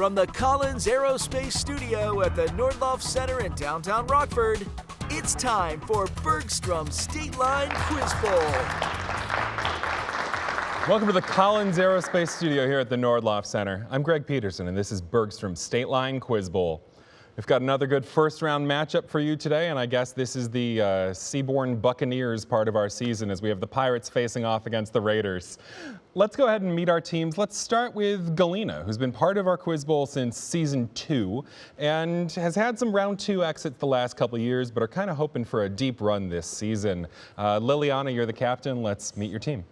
From the Collins Aerospace Studio at the Nordloff Center in downtown Rockford, it's time for Bergstrom State Line Quiz Bowl. Welcome to the Collins Aerospace Studio here at the Nordloff Center. I'm Greg Peterson, and this is Bergstrom State Line Quiz Bowl. We've got another good first-round matchup for you today, and I guess this is the Seabourn Buccaneers part of our season as we have the Pirates facing off against the Raiders. Let's go ahead and meet our teams. Let's start with Galena, who's been part of our Quiz Bowl since Season 2 and has had some Round 2 exits the last couple of years, but are kind of hoping for a deep run this season. Liliana, you're the captain. Let's meet your team.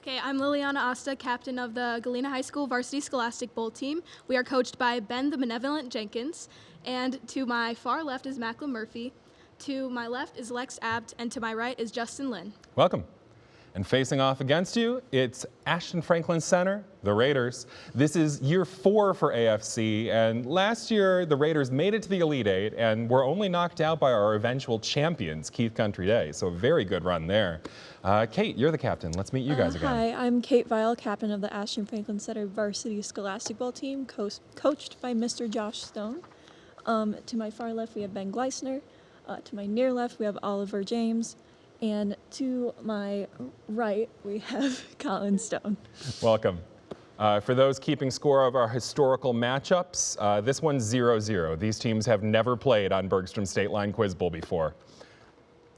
Okay, I'm Liliana Asta, captain of the Galena High School Varsity Scholastic Bowl team. We are coached by Ben the Benevolent Jenkins, and to my far left is Macklin Murphy, to my left is Lex Abt, and to my right is Justin Lynn. Welcome. And facing off against you, it's Ashton Franklin Center, the Raiders. This is year 4 for AFC, and last year the Raiders made it to the Elite Eight and were only knocked out by our eventual champions, Keith Country Day, so a very good run there. Kate, you're the captain. Let's meet you guys again. Hi, I'm Kate Vile, captain of the Ashton Franklin Center Varsity Scholastic Bowl team, coached by Mr. Josh Stone. To my far left, we have Ben Gleisner. To my near left, we have Oliver James. And to my right, we have Colin Stone. Welcome. For those keeping score of our historical matchups, this one's 0-0. These teams have never played on Bergstrom State Line Quiz Bowl before.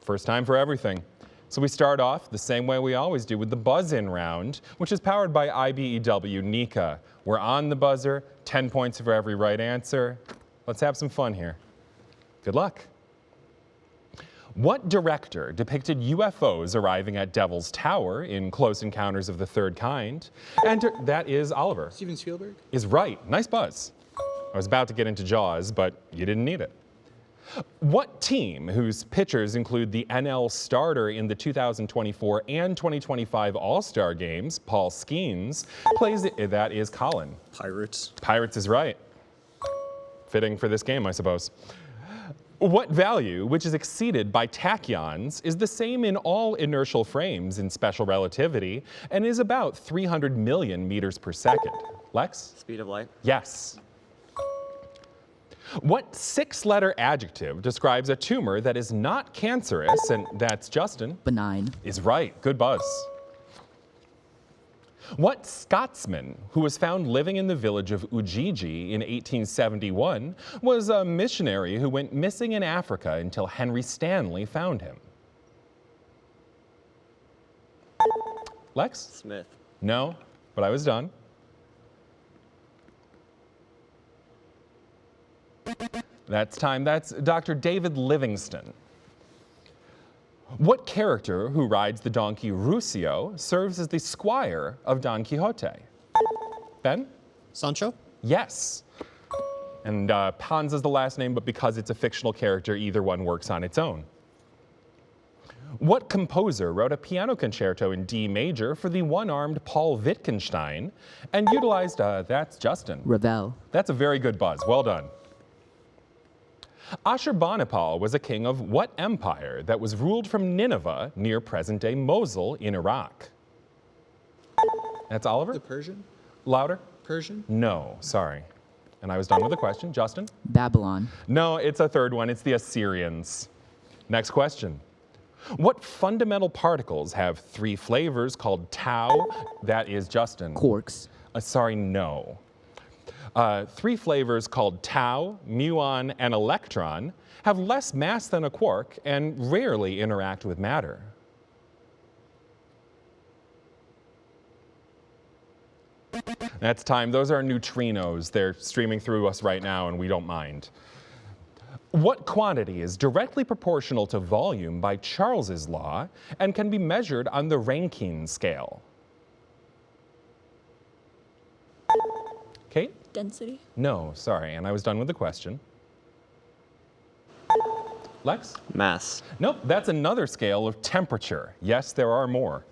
First time for everything. So we start off the same way we always do with the buzz-in round, which is powered by IBEW NECA. We're on the buzzer, 10 points for every right answer. Let's have some fun here. Good luck. What director depicted UFOs arriving at Devil's Tower in Close Encounters of the Third Kind? That is Oliver. Steven Spielberg? Is right. Nice buzz. I was about to get into Jaws, but you didn't need it. What team, whose pitchers include the NL starter in the 2024 and 2025 All-Star Games, Paul Skeens, plays it? That is Colin. Pirates. Pirates is right. Fitting for this game, I suppose. What value, which is exceeded by tachyons, is the same in all inertial frames in special relativity and is about 300 million meters per second? Lex? Speed of light. Yes. What 6-letter adjective describes a tumor that is not cancerous, and that's Justin? Benign. Is right. Good buzz. What Scotsman, who was found living in the village of Ujiji in 1871, was a missionary who went missing in Africa until Henry Stanley found him? Lex? Smith. No, but I was done. That's time. That's Dr. David Livingston. What character who rides the donkey Rusio serves as the squire of Don Quixote? Ben? Sancho? Yes. And Panza's the last name, but because it's a fictional character, either one works on its own. What composer wrote a piano concerto in D major for the one-armed Paul Wittgenstein and utilized, that's Justin. Ravel. That's a very good buzz. Well done. Ashurbanipal was a king of what empire that was ruled from Nineveh near present-day Mosul in Iraq? That's Oliver? The Persian? Louder? Persian? No, sorry. And I was done with the question. Justin? Babylon. No, it's a third one. It's the Assyrians. Next question. What fundamental particles have 3 flavors called tau? That is Justin. Quarks. Sorry, no. 3 flavors called tau, muon, and electron have less mass than a quark and rarely interact with matter. That's time. Those are neutrinos. They're streaming through us right now, and we don't mind. What quantity is directly proportional to volume by Charles's law and can be measured on the Rankine scale? Kate? Density. No, sorry, and I was done with the question. Lex? Mass. Nope, that's another scale of temperature. Yes, there are more.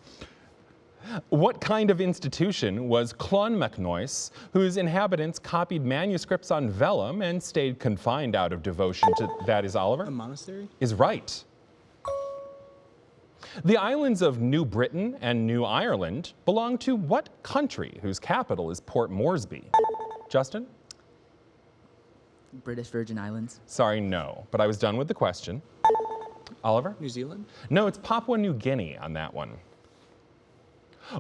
What kind of institution was Clonmacnoise, whose inhabitants copied manuscripts on vellum and stayed confined out of devotion to, that is Oliver? A monastery? Is right. The islands of New Britain and New Ireland belong to what country whose capital is Port Moresby? Justin? British Virgin Islands. Sorry, no. But I was done with the question. Oliver? New Zealand? No, it's Papua New Guinea on that one.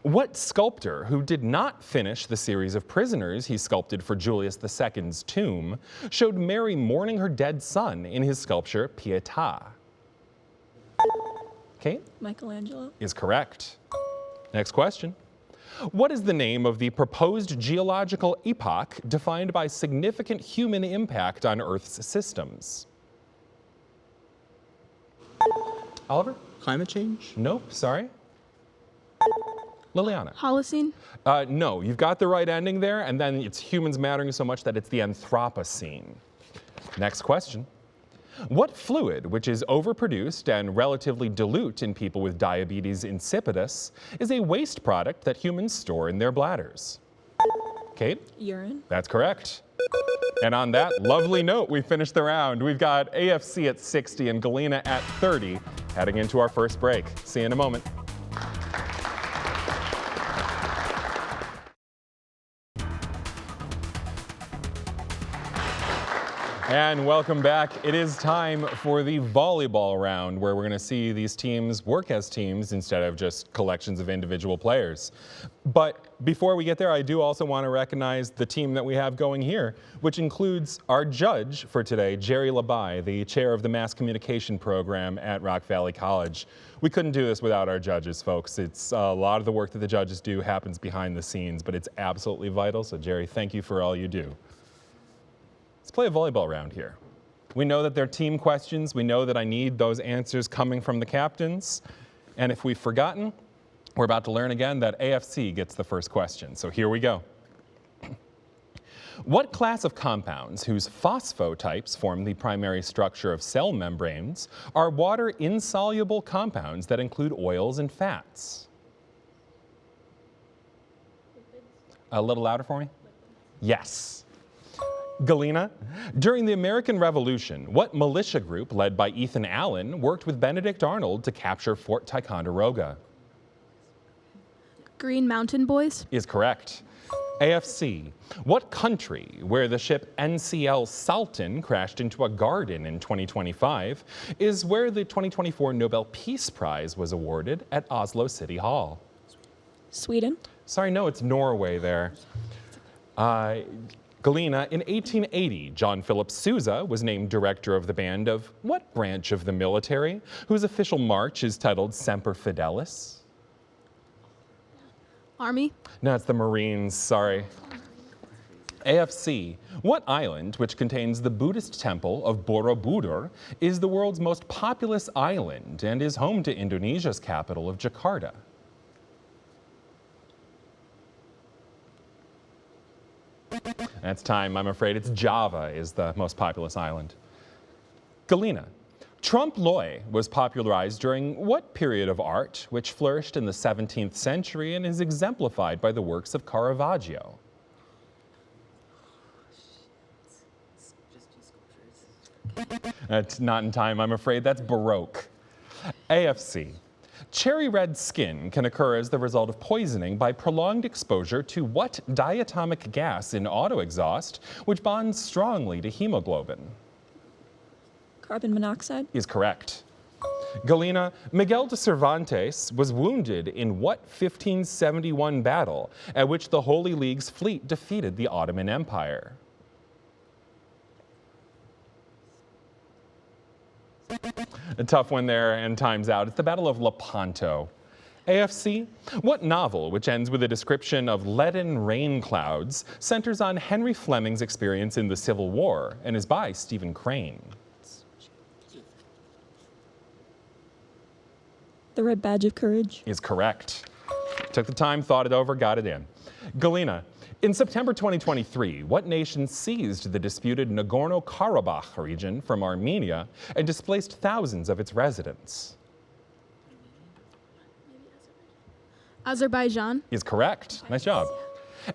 What sculptor who did not finish the series of prisoners he sculpted for Julius II's tomb showed Mary mourning her dead son in his sculpture Pietà? Kate? Michelangelo. Is correct. Next question. What is the name of the proposed geological epoch defined by significant human impact on Earth's systems? Oliver? Climate change? Nope, sorry. Liliana? Holocene. No, you've got the right ending there, and then it's humans mattering so much that it's the Anthropocene. Next question. What fluid, which is overproduced and relatively dilute in people with diabetes insipidus, is a waste product that humans store in their bladders? Kate? Urine. That's correct. And on that lovely note, we finished the round. We've got AFC at 60 and Galena at 30, heading into our first break. See you in a moment. And welcome back. It is time for the volleyball round, where we're going to see these teams work as teams instead of just collections of individual players. But before we get there, I do also want to recognize the team that we have going here, which includes our judge for today, Jerry Labai, the chair of the Mass Communication Program at Rock Valley College. We couldn't do this without our judges, folks. It's a lot of the work that the judges do happens behind the scenes, but it's absolutely vital. So Jerry, thank you for all you do. Let's play a volleyball round here. We know that they're team questions. We know that I need those answers coming from the captains. And if we've forgotten, we're about to learn again that AFC gets the first question. So here we go. What class of compounds whose phosphotypes form the primary structure of cell membranes are water-insoluble compounds that include oils and fats? A little louder for me? Yes. Galena, during the American Revolution, what militia group led by Ethan Allen worked with Benedict Arnold to capture Fort Ticonderoga? Green Mountain Boys. Is correct. AFC, what country, where the ship NCL Sultan crashed into a garden in 2025, is where the 2024 Nobel Peace Prize was awarded at Oslo City Hall? Sweden. Sorry, no, it's Norway there. Galena, in 1880, John Philip Sousa was named director of the band of what branch of the military, whose official march is titled Semper Fidelis? Army. No, it's the Marines, sorry. AFC, what island, which contains the Buddhist temple of Borobudur, is the world's most populous island and is home to Indonesia's capital of Jakarta? That's time, I'm afraid. It's Java is the most populous island. Galena, trompe l'oeil was popularized during what period of art, which flourished in the 17th century and is exemplified by the works of Caravaggio? That's not in time, I'm afraid. That's Baroque. AFC. Cherry red skin can occur as the result of poisoning by prolonged exposure to what diatomic gas in auto exhaust, which bonds strongly to hemoglobin? Carbon monoxide. Is correct. Galena, Miguel de Cervantes was wounded in what 1571 battle at which the Holy League's fleet defeated the Ottoman Empire? A tough one there, and time's out. It's the Battle of Lepanto. AFC, what novel, which ends with a description of leaden rain clouds, centers on Henry Fleming's experience in the Civil War and is by Stephen Crane? The Red Badge of Courage. Is correct. Took the time, thought it over, got it in. Galena, in September 2023, what nation seized the disputed Nagorno-Karabakh region from Armenia and displaced thousands of its residents? Azerbaijan. Is correct. Nice job.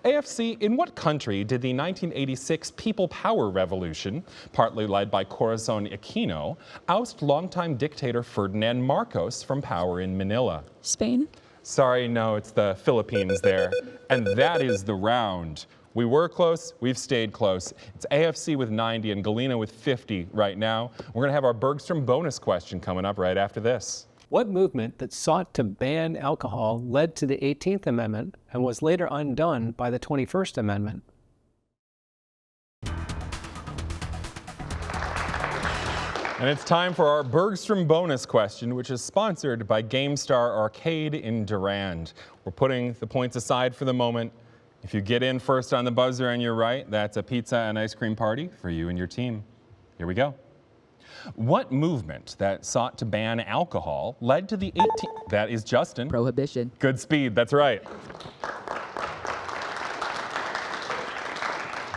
AFC, in what country did the 1986 People Power Revolution, partly led by Corazon Aquino, oust longtime dictator Ferdinand Marcos from power in Manila? Spain. Sorry, no, it's the Philippines there. And that is the round. We were close, we've stayed close. It's AFC with 90 and Galena with 50 right now. We're gonna have our Bergstrom bonus question coming up right after this. What movement that sought to ban alcohol led to the 18th Amendment and was later undone by the 21st Amendment? And it's time for our Bergstrom bonus question, which is sponsored by GameStar Arcade in Durand. We're putting the points aside for the moment. If you get in first on the buzzer and you're right, that's a pizza and ice cream party for you and your team. Here we go. What movement that sought to ban alcohol led to the 18th? That is Justin. Prohibition. Good speed, that's right.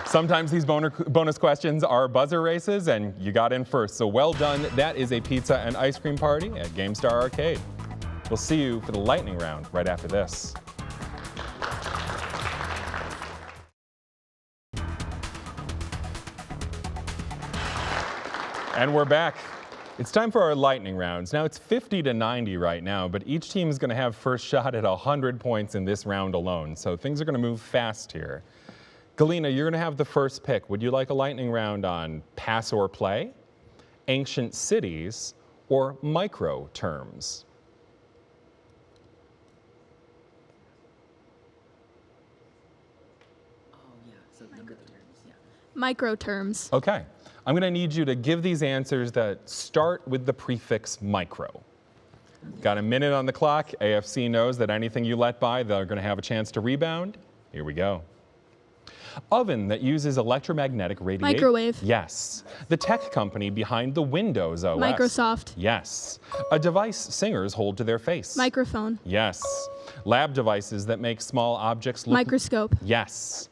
Sometimes these bonus questions are buzzer races, and you got in first, so well done. That is a pizza and ice cream party at GameStar Arcade. We'll see you for the lightning round right after this. And we're back. It's time for our lightning rounds. Now it's 50 to 90 right now, but each team is going to have first shot at 100 points in this round alone, so things are going to move fast here. Galena, you're going to have the first pick. Would you like a lightning round on pass or play, ancient cities, or micro terms? Micro terms. Okay. I'm going to need you to give these answers that start with the prefix micro. Got a minute on the clock. AFC knows that anything you let by, they're going to have a chance to rebound. Here we go. Oven that uses electromagnetic radiation. Microwave. Yes. The tech company behind the Windows OS. Microsoft. Yes. A device singers hold to their face. Microphone. Yes. Lab devices that make small objects look. Microscope. Yes.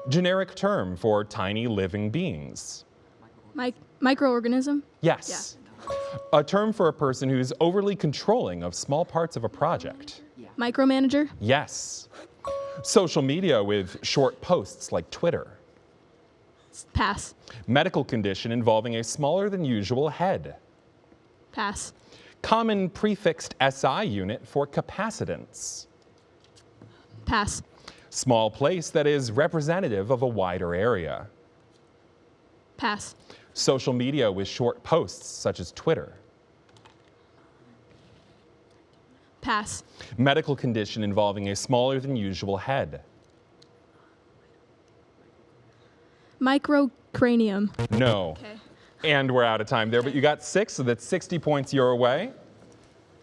Generic term for tiny living beings. Microorganism. Yes. A term for a person who's overly controlling of small parts of a project. Micromanager. Yes. Social media with short posts like Twitter. Pass. Medical condition involving a smaller than usual head. Pass. Common prefixed SI unit for capacitance. Pass. Small place that is representative of a wider area. Pass. Social media with short posts such as Twitter. Pass. Medical condition involving a smaller than usual head. Microcranium. No. Okay. And we're out of time there, but you got 6, so that's 60 points your way.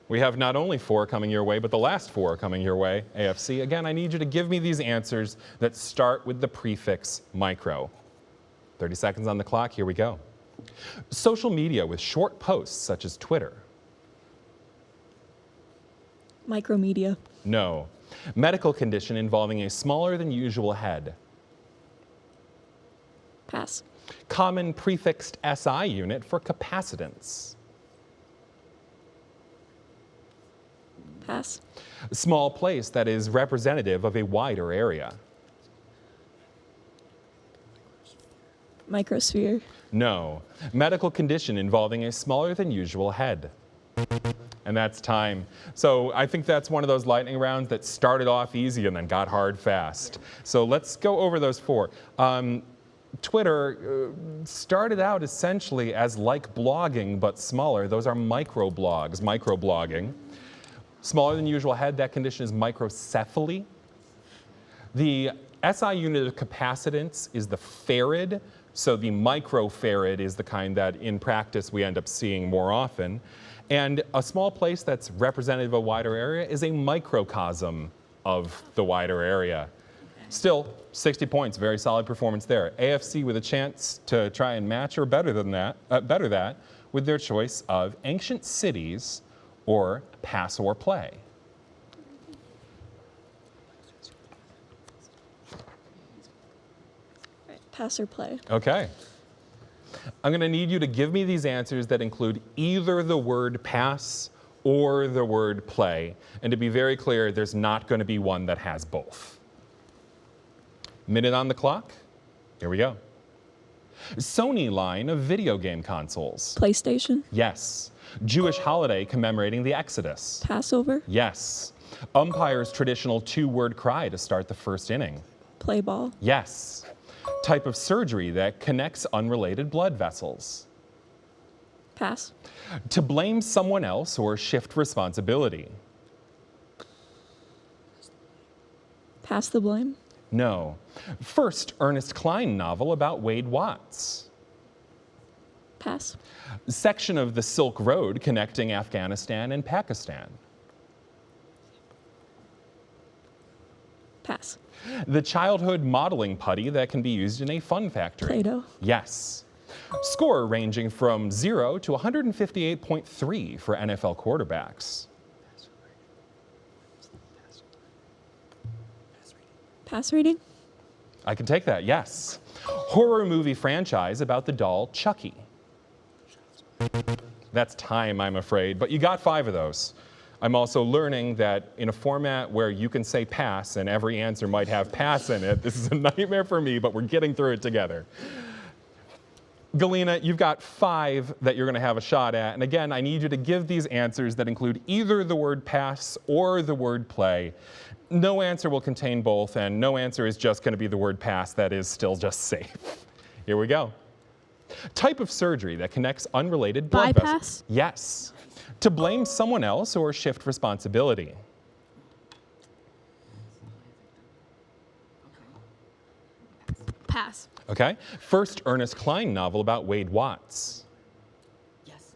We have not only 4 coming your way, but the last 4 coming your way, AFC. Again, I need you to give me these answers that start with the prefix micro. 30 seconds on the clock, here we go. Social media with short posts such as Twitter. Micromedia. No. Medical condition involving a smaller than usual head. Pass. Common prefixed SI unit for capacitance. Pass. Small place that is representative of a wider area. Microsphere. No. Medical condition involving a smaller than usual head. And that's time. So I think that's one of those lightning rounds that started off easy and then got hard fast. So let's go over those 4. Twitter started out essentially as like blogging, but smaller. Those are microblogs, microblogging. Smaller than usual head, that condition is microcephaly. The SI unit of capacitance is the farad. So the microfarad is the kind that in practice we end up seeing more often. And a small place that's representative of a wider area is a microcosm of the wider area. Still, 60 points, very solid performance there. AFC with a chance to try and match or better that with their choice of ancient cities or pass or play. Pass or play. Okay. I'm going to need you to give me these answers that include either the word pass or the word play. And to be very clear, there's not going to be one that has both. Minute on the clock. Here we go. Sony line of video game consoles. PlayStation. Yes. Jewish holiday commemorating the Exodus. Passover. Yes. Umpire's traditional 2-word cry to start the first inning. Play ball. Yes. Type of surgery that connects unrelated blood vessels. Pass. To blame someone else or shift responsibility. Pass the blame. No. First Ernest Cline novel about Wade Watts. Pass. Section of the Silk Road connecting Afghanistan and Pakistan. Pass. The childhood modeling putty that can be used in a fun factory. Play-Doh. Yes. Score ranging from 0 to 158.3 for NFL quarterbacks. Pass reading. I can take that, yes. Horror movie franchise about the doll Chucky. That's time, I'm afraid, but you got 5 of those. I'm also learning that in a format where you can say pass and every answer might have pass in it, this is a nightmare for me, but we're getting through it together. Galena, you've got 5 that you're going to have a shot at. And again, I need you to give these answers that include either the word pass or the word play. No answer will contain both, and no answer is just going to be the word pass. That is still just safe. Here we go. Type of surgery that connects unrelated blood vessels. Bypass? Yes. To blame someone else or shift responsibility. Pass. Okay. First Ernest Cline novel about Wade Watts.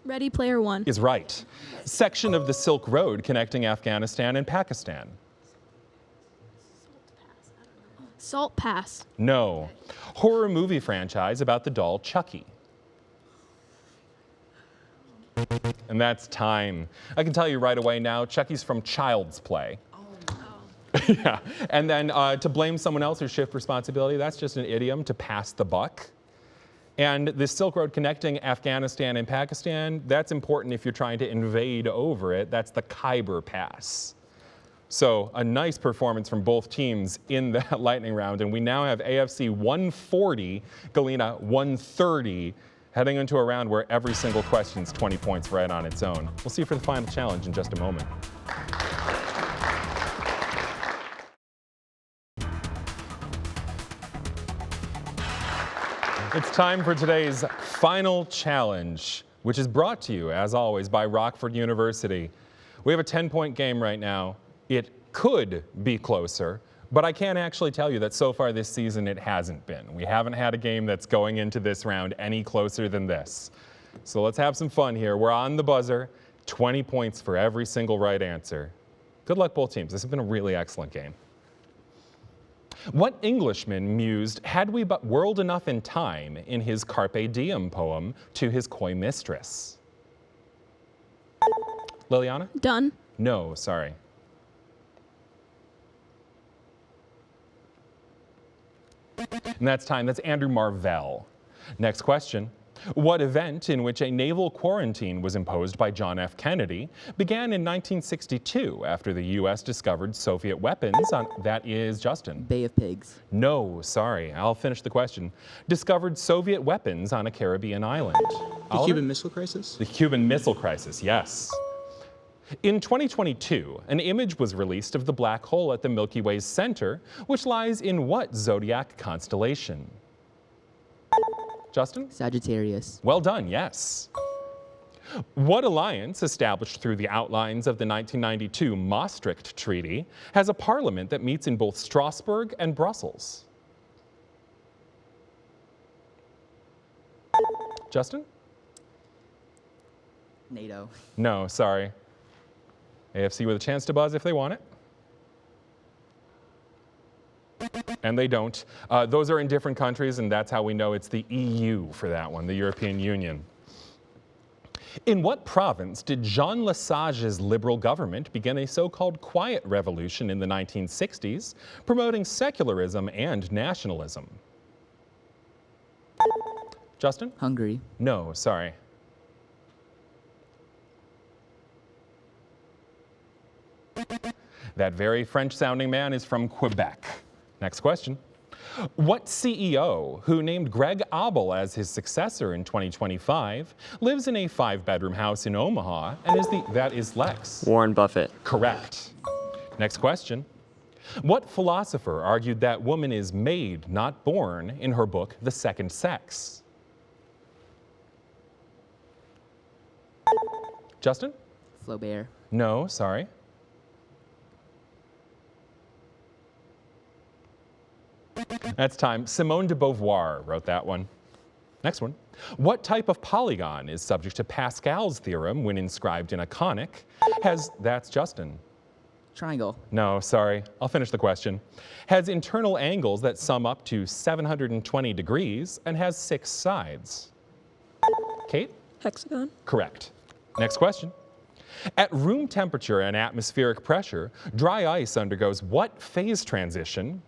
Ready Player One. Is right. Section of the Silk Road connecting Afghanistan and Pakistan. Salt pass. No. Horror movie franchise about the doll Chucky. And that's time. I can tell you right away now, Chucky's from Child's Play. Yeah. And then to blame someone else or shift responsibility, that's just an idiom to pass the buck. And the Silk Road connecting Afghanistan and Pakistan, that's important if you're trying to invade over it. That's the Khyber Pass. So a nice performance from both teams in that lightning round. And we now have AFC 140, Galena 130, heading into a round where every single question's 20 points right on its own. We'll see you for the final challenge in just a moment. It's time for today's final challenge, which is brought to you, as always, by Rockford University. We have a 10-point game right now. It could be closer, but I can't actually tell you that so far this season it hasn't been. We haven't had a game that's going into this round any closer than this. So let's have some fun here. We're on the buzzer, 20 points for every single right answer. Good luck, both teams. This has been a really excellent game. What Englishman mused, "Had we but whirled enough in time," in his Carpe Diem poem to his coy mistress? Liliana? Done. No, sorry. And that's time. That's Andrew Marvell. Next question. What event in which a naval quarantine was imposed by John F. Kennedy began in 1962 after the U.S. discovered Soviet weapons on, that is Justin. Bay of Pigs. No, sorry, I'll finish the question. Discovered Soviet weapons on a Caribbean island. The Cuban Missile Crisis? The Cuban Missile Crisis, yes. In 2022, an image was released of the black hole at the Milky Way's center, which lies in what zodiac constellation? Justin? Sagittarius. Well done, yes. What alliance, established through the outlines of the 1992 Maastricht Treaty, has a parliament that meets in both Strasbourg and Brussels? Justin? NATO. No, sorry. AFC with a chance to buzz if they want it. And they don't. Those are in different countries, and that's how we know it's the EU for that one, the European Union. In what province did Jean Lesage's liberal government begin a so-called quiet revolution in the 1960s, promoting secularism and nationalism? Justin? Hungary. No, sorry. That very French-sounding man is from Quebec. Next question. What CEO, who named Greg Abel as his successor in 2025, lives in a 5-bedroom house in Omaha and that is Lex? Warren Buffett. Correct. Next question. What philosopher argued that woman is made, not born, in her book, The Second Sex? Justin? Flaubert. No, sorry. That's time. Simone de Beauvoir wrote that one. Next one. What type of polygon is subject to Pascal's theorem when inscribed in a conic? That's Justin. Triangle. No, sorry. I'll finish the question. Has internal angles that sum up to 720 degrees and has 6 sides. Kate? Hexagon. Correct. Next question. At room temperature and atmospheric pressure, dry ice undergoes what phase transition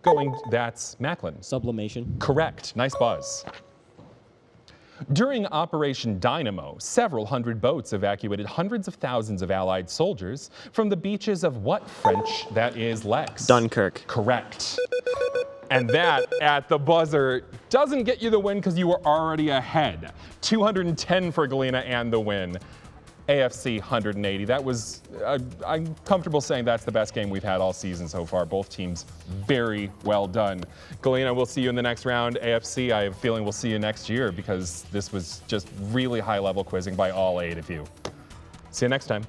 that's Macklin. Sublimation. Correct. Nice buzz. During Operation Dynamo, several hundred boats evacuated hundreds of thousands of Allied soldiers from the beaches of what French? That is Lex. Dunkirk. Correct. And that, at the buzzer, doesn't get you the win because you were already ahead. 210 for Galena and the win. AFC 180. That was, I'm comfortable saying that's the best game we've had all season so far. Both teams very well done. Galena, we'll see you in the next round. AFC, I have a feeling we'll see you next year because this was just really high level quizzing by all 8 of you. See you next time.